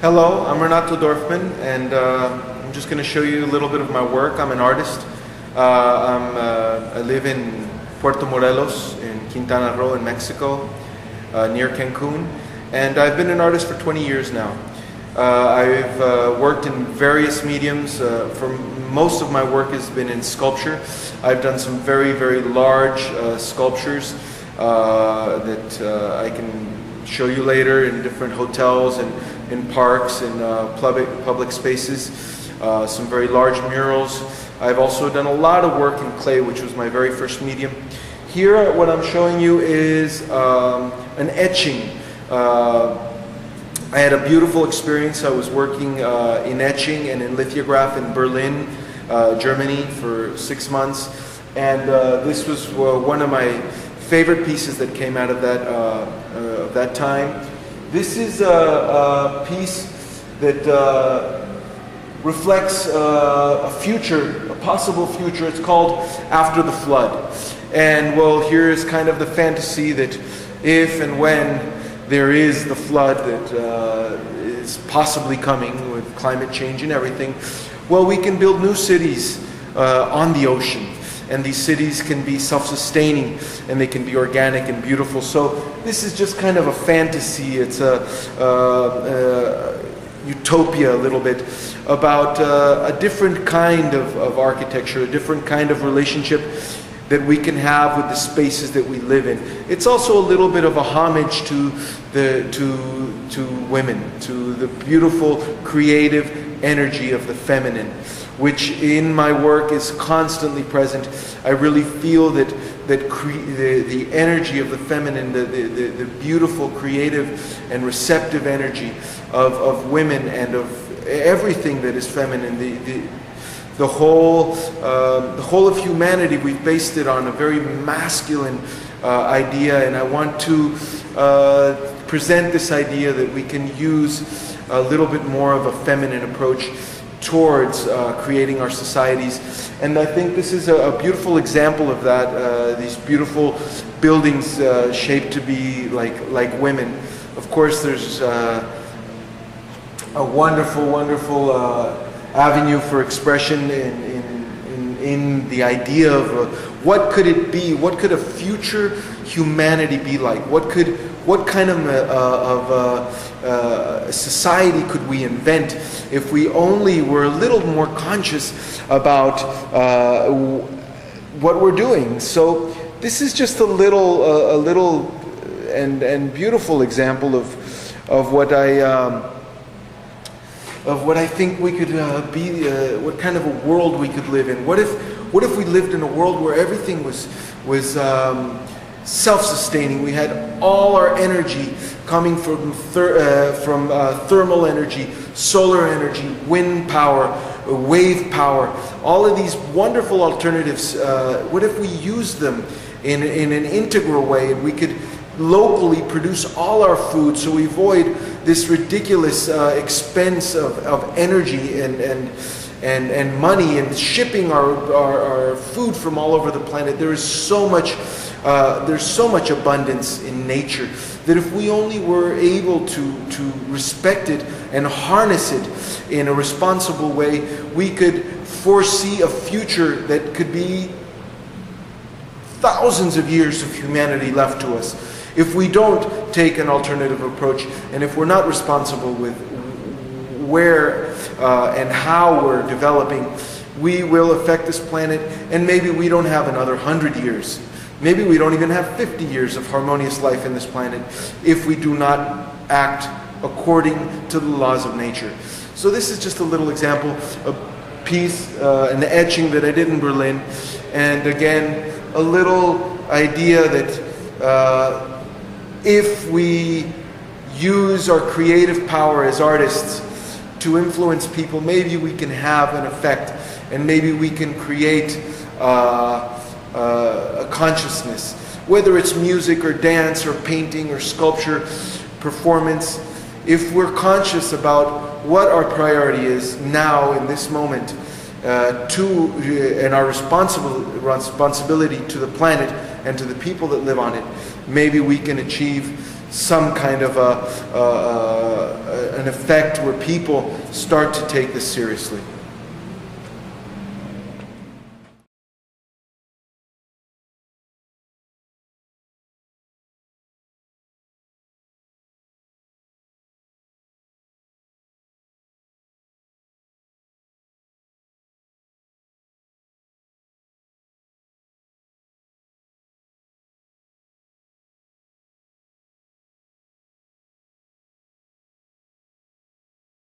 Hello, I'm Renato Dorfman, and I'm just going to show you a little bit of my work. I'm an artist. I live in Puerto Morelos in Quintana Roo in Mexico, near Cancun, and I've been an artist for 20 years now. I've worked in various mediums. Most of my work has been in sculpture. I've done some very, very large sculptures that I can show you later in different hotels and in parks and public spaces. Some very large murals. I've also done a lot of work in clay, which was my very first medium. Here, what I'm showing you is an etching. I had a beautiful experience. I was working in etching and in lithograph in Berlin, Germany for 6 months. And this was one of my favorite pieces that came out of that time. This is a piece that reflects a future, a possible future. It's called After the Flood. And well, here is kind of the fantasy that if and when there is the flood that is possibly coming with climate change and everything, well, we can build new cities on the ocean. And these cities can be self-sustaining, and they can be organic and beautiful. So this is just kind of a fantasy. It's a utopia a little bit about a different kind of architecture, a different kind of relationship that we can have with the spaces that we live in. It's also a little bit of a homage to women, to the beautiful creative energy of the feminine, which in my work is constantly present. I really feel that the energy of the feminine, the beautiful, creative, and receptive energy of women and of everything that is feminine, the whole of humanity, we've based it on a very masculine idea, and I want to present this idea that we can use a little bit more of a feminine approach towards creating our societies. And I think this is a beautiful example of that, these beautiful buildings shaped to be like women. Of course, there's a wonderful avenue for expression in the idea of what could it be, what could a future humanity be like, what kind of society could we invent if we only were a little more conscious about what we're doing. So this is just a little and beautiful example of what I think we could be, what kind of a world we could live in. What if we lived in a world where everything was self-sustaining? We had all our energy coming from thermal energy, solar energy, wind power, wave power, all of these wonderful alternatives. What if we used them in an integral way, and we could locally produce all our food, so we avoid this ridiculous expense of energy and money and shipping our food from all over the planet. There's so much abundance in nature that if we only were able to respect it and harness it in a responsible way, we could foresee a future that could be thousands of years of humanity left to us. If we don't take an alternative approach, and if we're not responsible with where and how we're developing, we will affect this planet, and maybe we don't have another 100 years. Maybe we don't even have 50 years of harmonious life in this planet if we do not act according to the laws of nature. So this is just a little example, a piece, an etching that I did in Berlin, and again, a little idea that if we use our creative power as artists to influence people, maybe we can have an effect, and maybe we can create a consciousness, whether it's music or dance or painting or sculpture, performance. If we're conscious about what our priority is now in this moment, and our responsibility to the planet and to the people that live on it, maybe we can achieve some kind of an effect where people start to take this seriously.